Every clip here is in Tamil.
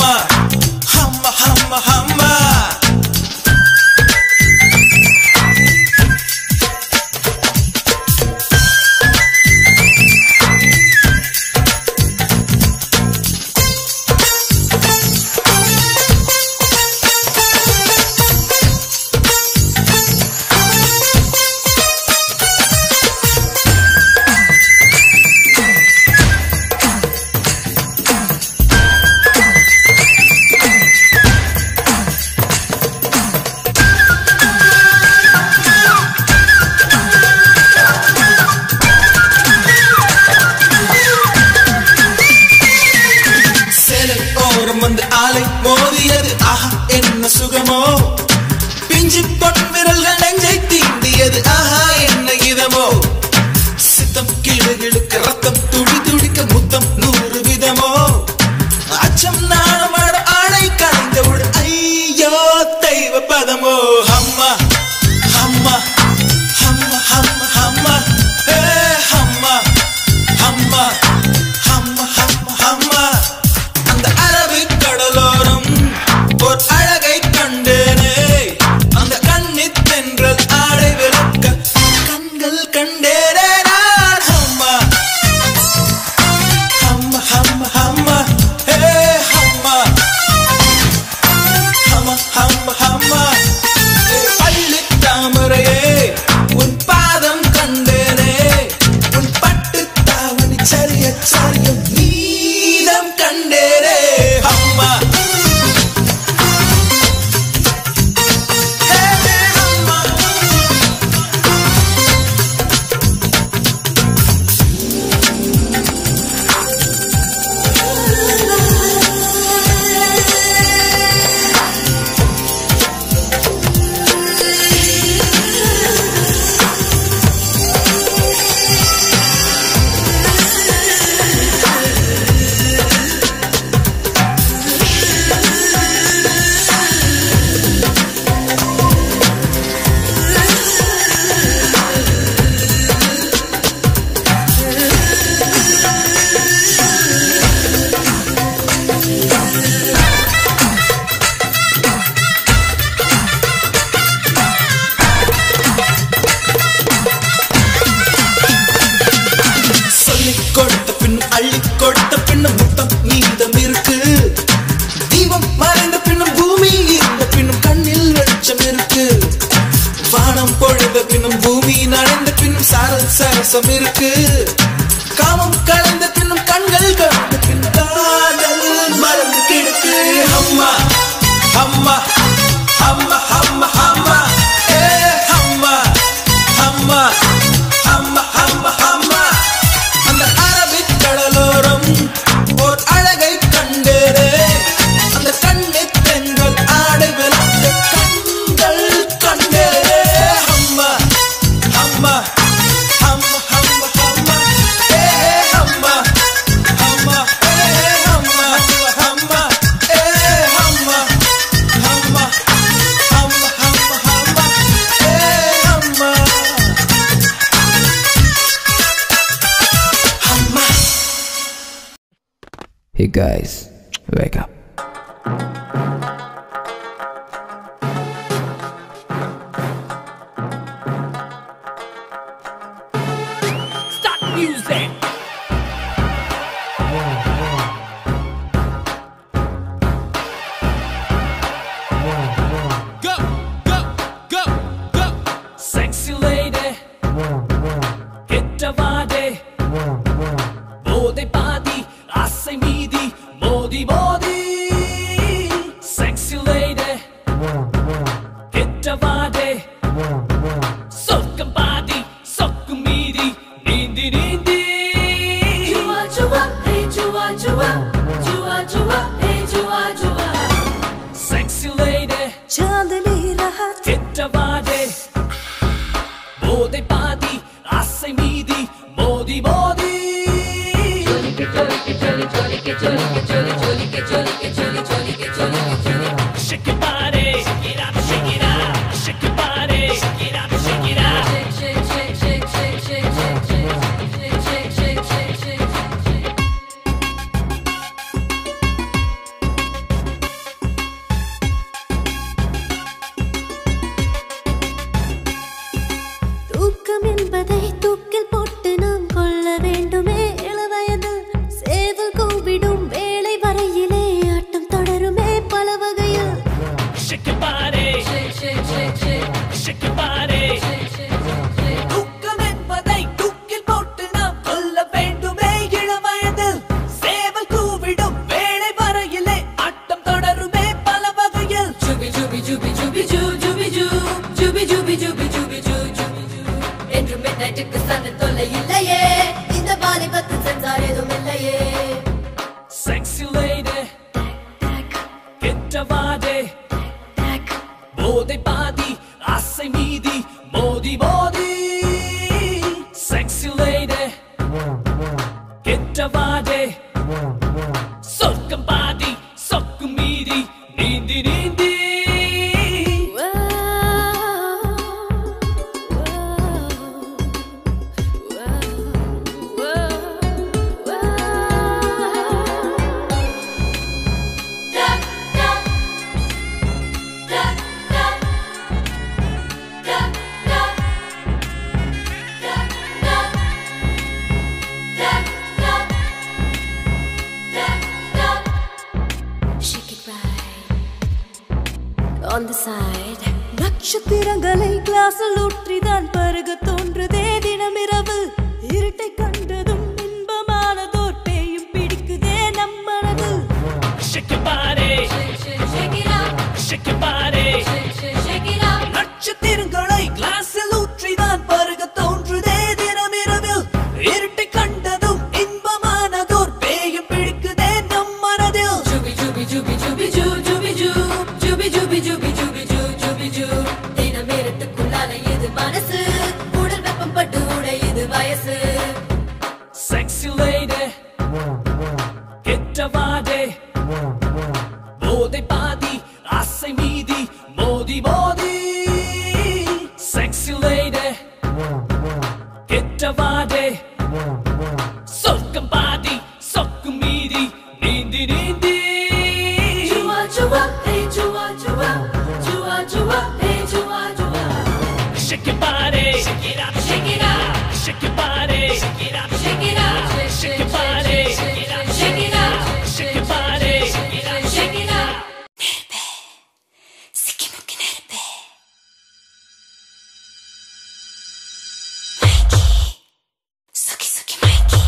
Humma, humma, humma, humma. வந்து ஆலை மோதியது ஆஹா என்ன சுகமோ பிஞ்சு பொன் விரல்கள் நெஞ்சை தீண்டியது ஆஹா என்ன இதமோ சித்தம் கிளுகிழுக்க ரத்தம் துடி துடிக்க முத்தம் 100 விதமோ அச்சம் நாணமாட ஆடை கலைந்தவுடு ஐயோ தெய்வ பதமோ ஹம்மா ஹம்மா ஹம்மா ஹம்மா ஹம்மா ஏ ஹம்மா ஹம்மா ஹம்மா ஹம்மா ஹம்மா அந்த அரபிக் கடலோரம் ஒரு அழகை கண்டேனே அந்த கண்ணித் தென்றல் ஆடை விளக்க கண்கள் கண்டேனே நான் ஹம்மா ஹம்மா ஹம்மா ஹம்மா ஏ ஹம்மா ஹம்மா ஹம்மா ஹம்மா பள்ளித் தாமரையே உன் பாதம் கண்டேனே உன் பட்டுத் தாவணி சரிய சரிய நீதம் கண்டேனே ஹம்மா கொடுத்த பின்னும் முத்தம் மீதம் இருக்கு தீபம் மறைந்த பின்னும் பூமி இருந்த பின்னும் கண்ணில் வெளிச்சம் இருக்கு வானம் பொழுத பின்னும் பூமி நனைந்த பின்னும் சாரல் சரசம் இருக்கு காமம் கலந்த பின்னும் கண்கள் கலந்த பின் காதல் மறந்து கிடக்கு ஹம்மா ஹம்மா ஹம்மா ஹம்மா ஹம்மா ஏ ஹம்மா ஹம்மா ஹம்மா ஹம்மா ஹம்மா அந்த அரபிக் கடலோரம் ஓர் அழகை கண்டேனே அந்த கண்ணித் தென்றல் ஆடை விளக்க கண்கள் கண்டேனே ஹம்மா ஹம்மா ஹம்மா ஹம்மா ஹம்மா ஏ ஹம்மா ஹம்மா ஏ ஹம்மா ஹம்மா ஏ ஹம்மா ஹம்மா ஹம்மா ஹம்மா ஹம்மா ஏ ஹம்மா ஹம்மா. Hey guys, wake up. Start music. Go, go, go, go. Sexy lady. Hit a body. Bode padi, asai midi, body body. Sexy lady. Hit a body. Sokkam padi, sokkum midi, nindi nindi. Chua chua, hey chua chua, chua chua, hey chua chua. Sexy lady. चांदनी रात Hit a body. Bode padi, asai midi, body body. Shake your body, shake it up, shake it up. Shake your body, shake it up, shake it up. shake shake shake shake shake shake shake shake shake shake shake shake. கெட்டவாடே போதை பாதி ஆசை மீதி மோதி மோதி sexy lady கெட்டவாடே சொர்க்கம் பாதி சொக்கு மீதி நீந்தி நீந்தி On the side நட்சத்திரங்களை கிளாஸில் ஊற்றிதான் பருக தோன்றுதே தினமிரவு இருட்டை கண்டதும் இன்பமானதோர் பேயும் பிடிக்குதே நம் மனது Shake your body Shake it up Shake your body Shake it up நட்சத்திரங்களை கிளாஸில் ஊற்றிதான் பருக தோன்றுதே தினமிரவில் இருட்டை கண்டதும் இன்பமானதோர் பேயும் பிடிக்குதே நம் மனதில் Jubi jubi jubi jubi jubi jubi jubi jubi jubi jubi jubi தினமிரத்துக்குள்ளான இது மனசு உடல் வெப்பம் பட்டு உடையுது வயசு Sexy lady கெட்டவாடே போதை பாதி ஆசை மீதி மோதி மோதி Sexy lady கெட்டவாடே சொர்க்கம் பாதி சொக்கு மீதி நீந்தி நீந்தி Chua chua hey chua chua chua chua hey chua chua Shake your body shake it up shake it up shake your body shake it up shake it up shake your body shake it up shake it up shake your body shake it up shake it up Siki muki nerpe Mikey Suki suki Mikey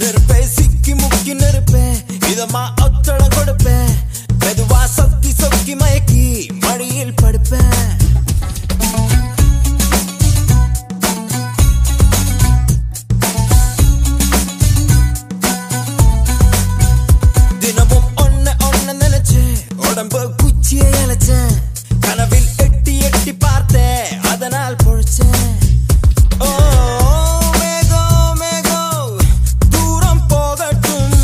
நெருப்பே சிக்கி முக்கி நெருப்பே இதமா ஒத்தட கொடுப்பேன் மெதுவா சொக்கி சொக்கி மயக்கி மடியில் படுப்பேன் தினமும் ஒன்ன நினைச்சு உடம்பு குச்சியை அழைச்சேன் கனவில் எட்டி எட்டி பார்த்தேன் அதனால் பொழைச்சேன் ஓ மேகம் மேகம் தூரம் போகட்டும்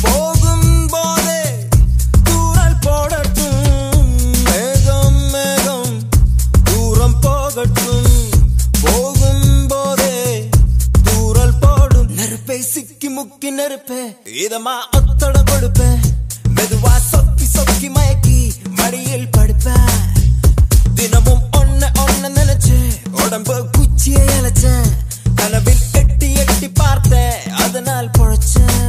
போகும் போதே தூரல் போடட்டும் மேகம் மேகம் தூரம் போகட்டும் போகும் போதே தூரல் போடும் நெருப்பை சிக்கி முக்கி நெருப்பே இதமா ஒத்தட கொடுப்பேன் மெதுவா சொக்கி சொக்கி மயக்கி மடியில் படுப்பேன் தினமும் ஒன்ன நினைச்சு உடம்பு குச்சியை அழைச்சேன் கனவில் எட்டி எட்டி பார்த்தேன் அதனால் பொழைச்சேன்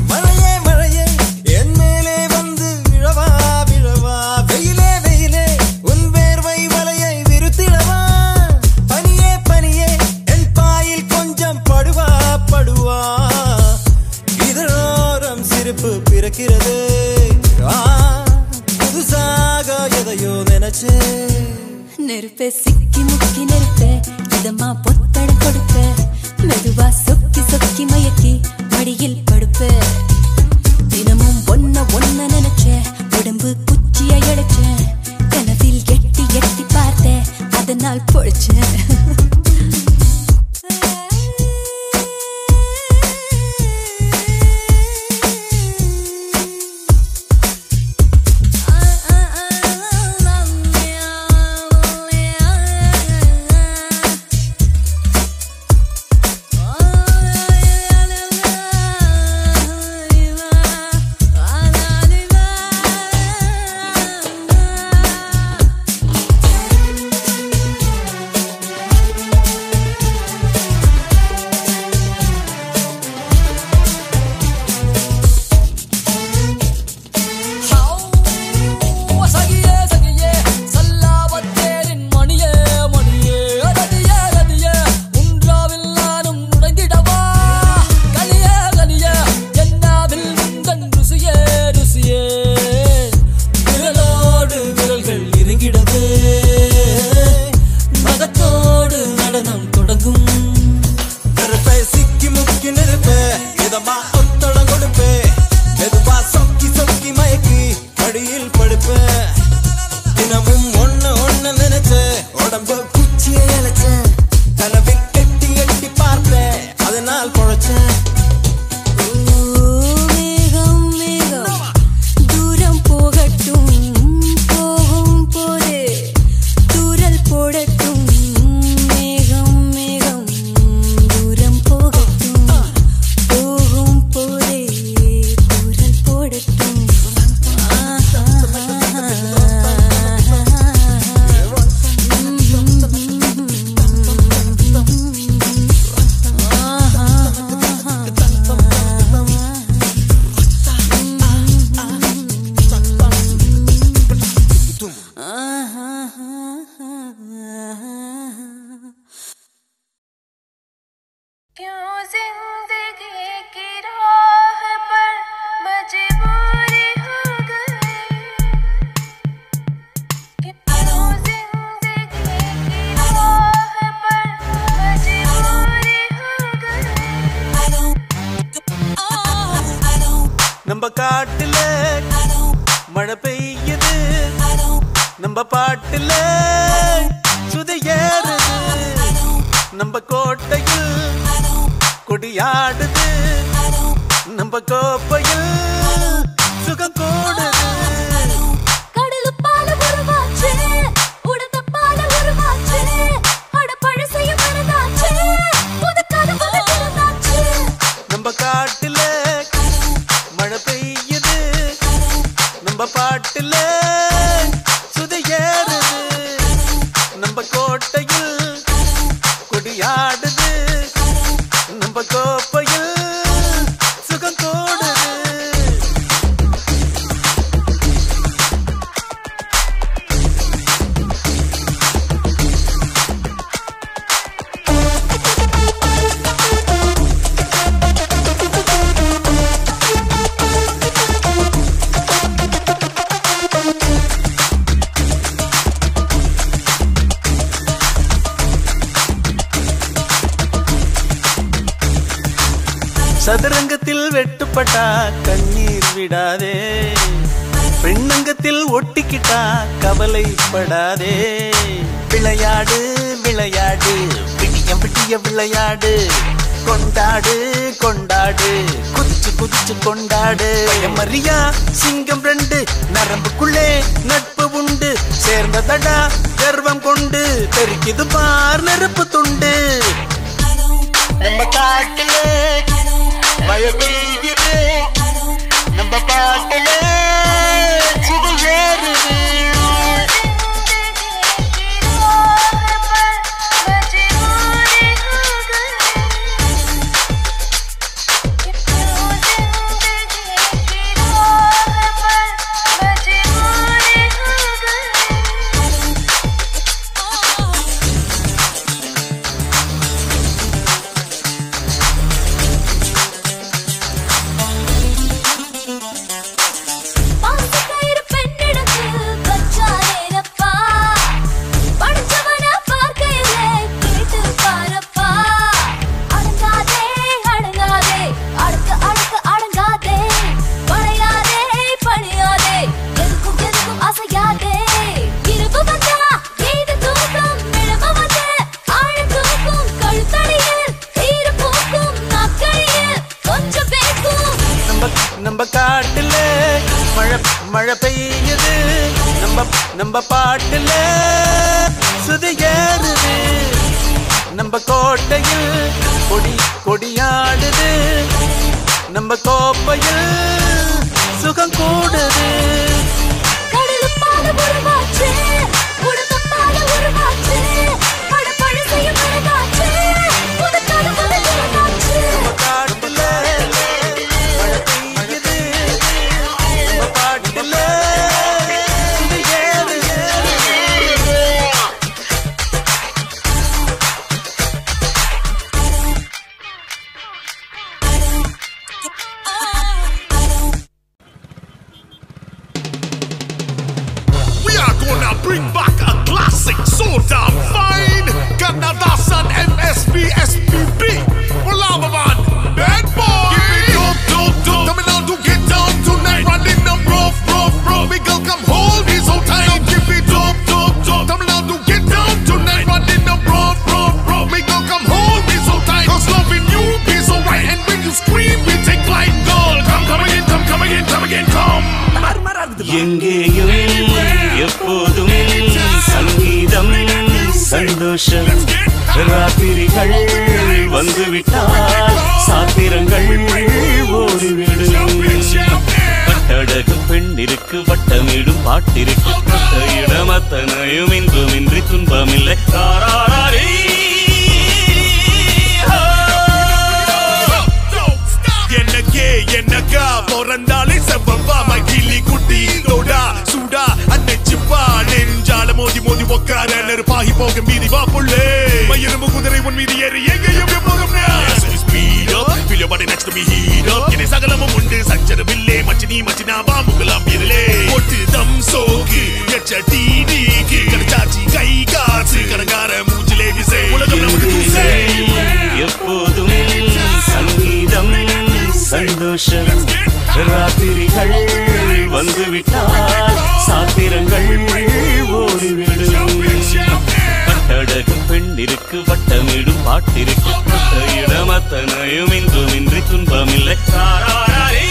மழையே மழையே என் மேலே வந்து விழவா விழவா வெயிலே வெயிலே உன் வேர்வை வலையை விரு அம்மா ஒத்தடம் கொடுப்பே மெதுவா சொக்கி சொக்கி மயக்கி அடியில் படுப்பேன் தினமும் ஒண்ணு ஒண்ணு நினைச்சு உடம்பு குச்சியை இழைச்சேன் கனவில் எட்டி எட்டி பார்த்தேன் அதனால் பொழைச்சேன் நம்ம காட்டுல மழை பெய்யுது நம்ம பாட்டுல சுதையேறுது நம்ம கோட்டையில் கொடியாடுது நம்ம கோப்பையில் சுகம் கூடுது நம்ம காட்டுல மழை பெய்யுது நம்ம பாட்டுல சுதையேறுது நம்ம கோட்டையில் கொடியாடுது நம்ம கோப்பையில் சுகம் கூடுது சதுரங்கத்தில் வெட்டுப்பட்டா கண்ணீர் விடாதே பெண்ணங்கத்தில் ஒட்டிக்கிட்டா கவலைப்படாதே விளையாடு விளையாடு பிடியம் பிடிய விளையாடு கொண்டாடு கொண்டாடு குதிச்சு குதிச்சு கொண்டாடு மரியா சிங்கம் ரெண்டு நரம்புக்குள்ளே நட்பு உண்டு சேர்ந்ததடா கர்வம் கொண்டு தெரிக்குது பார் நெருப்பு துண்டு நம்ம காட்டிலே மழை பெய்யுது நம்ம பாட்டுல சுதையேறுது நம்ம காட்டுல மழை பெய்யுது நம்ம பாட்டுல சுதையேறுது நம்ம கோட்டையில் கொடியாடுது நம்ம கோப்பையில் சுகம் கூடுது எங்கேயும் எப்போதும் சங்கீதம் சந்தோஷம் ராத்திரிகள் வந்துவிட்டால் சாத்திரங்கள் ஓடிவிடும் கட்டழகு பெண்ணிற்கு வட்டமிடும் பாட்டிற்கு பட்ட இடம் அத்தனையும் இன்பமின்றி துன்பமில்லை தாராரே என்னக்கா பிறந்தாலே செவ்வா மகிழி குட்டி தோடா சூடா அன்னைச்சுப்பா நெஞ்சால மோதி மோதி உக்கார நெருப்பாகி போக மீதி வா புள்ளே மயிரும் குதிரை உன் மீதி ஏறி எங்கேயும் போகும் Feel your body next to me heat up என்னை சகலமும் உண்டு சஞ்சரமில்லே மச்சினா பாம்புகளாம் வீரலே ஒட்டு தம் சோக்கு எச்ச டீடிக்கு கடைச்சாச்சி கை காசு கடங்கார மூஞ்சிலே விசை உலகம் நமக்கு கூசே எப்போதும் சங்கீதம் சந்தோஷம் ராத்திரிகள் வந்துவிட்டால் சாத்திரங்கள் ஓடிவிடும் கட்டழகு பெண்ணிற்கு வட்டமிடும் பாட்டிற்கு பட்ட இடம் அத்தனையும் இன்பமின்றி துன்பமில்லை தாராரே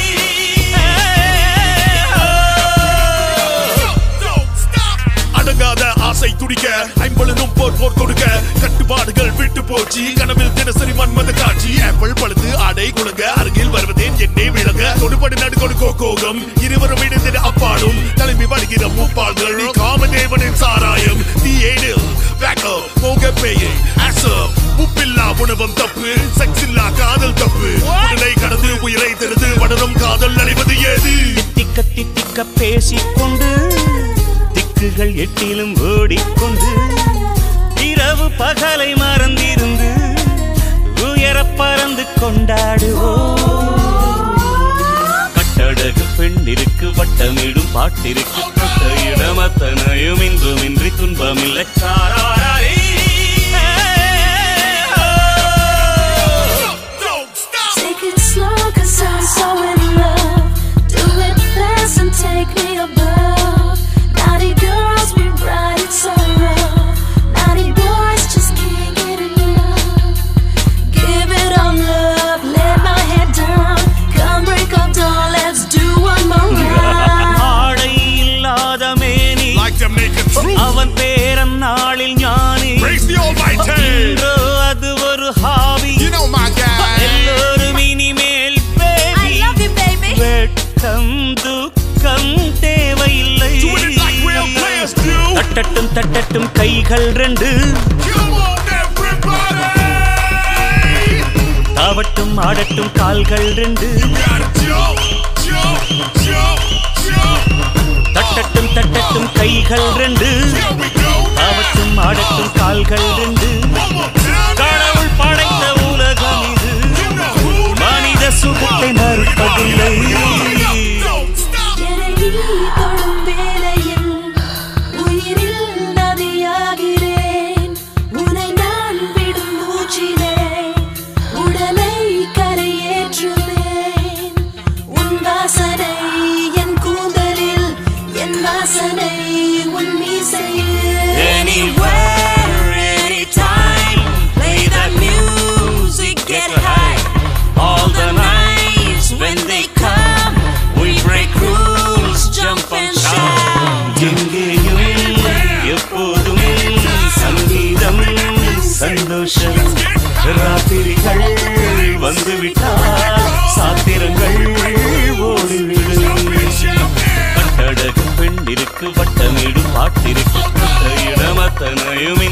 அடங்காத ஆசை துடிக்க ஐம்பொழுதும் போர் கொடுக்க கட்டுப்பாடுகள் விட்டு போச்சு கனவில் தினசரி மன்மத காட்சி ஆப்பிள் பழுத்து ஆடை குழங்க அருகில் வருவதேன் என்னை விளங்க கொடுபடி நடுகொடு கோகம் இருவரும் இணைந்து அப்பாடும் தலைமை வருகிற முப்பாள்கள் காமதேவனின் சாராயம் தீயேனில் பேக்கப் போக பேயை ஆசப் உப்பில்லா உணவம் தப்பு செக்ஸில்லா காதல் தப்பு உடலை கடந்து உயிரை தெரிந்து வளரும் காதல் அடைவது ஏது திக்க பேசிக்கொண்டு திக்குகள் எட்டிலும் ஓடிக்கொண்டு இரவு பகலை மறந்திருந்து உயர பறந்து கொண்டாடுவோம் கட்டழகு பெண்ணிற்கு வட்டமிடும் பாட்டிற்கு பட்ட இடம் அத்தனையும் இன்பமின்றி துன்பமில்லை தாராரே Take it slow, 'cause I'm so in love. Do it fast and take me above. Naughty girls, we ride it so rough. Naughty boys just can't get enough. Give it all love, let my head down. Come break up, down, let's do one more round. ஆடை இல்லாத மேனி Like them naked truth. அவன் பேரன் நாளில் ஞானி Praise the Almighty. இன்றோ அது ஒரு hobby You know my guy. எல்லோரும் இனிமேல் I love you, baby. வெட்கம் துக்கம் தேவையில்லை Doing it like real players do. தட்டட்டும் கைகள் ரெண்டு Come on, everybody. தாவட்டும் ஆடட்டும் கால்கள் ரெண்டு Gotta jump, jump, jump, jump. தட்டட்டும் கைகள் ரெண்டு Here we go. தாவட்டும் ஆடட்டும் கால்கள் ரெண்டு One more time. கடவுள் படைத்த உலகம் இது You know who மனித சுகத்தை மறுப்பதில்லை don't stop. எனையில் தொடும் வேளையில் உயிரில் நதியாகிறேன். உன்னை நான் விடும் மூச்சிலே உடலை கரையேற்றுவேன். உன் வாசனை என் கூந்தலில், என் வாசனை உன் மீசையில். Anywhere, anytime, play that music, get high. All the nights when they come, we break rules, jump and shout. எங்கேயும் எப்போதும் சங்கீதம் சந்தோஷம் ராத்திரிகள் வந்துவிட்டால் சாத்திரங்கள் ஓடிவிடும் கட்டழகு பெண்ணிற்கு வட்டமிடும் பாட்டிற்கு பட்ட இடம் அத்தனையும்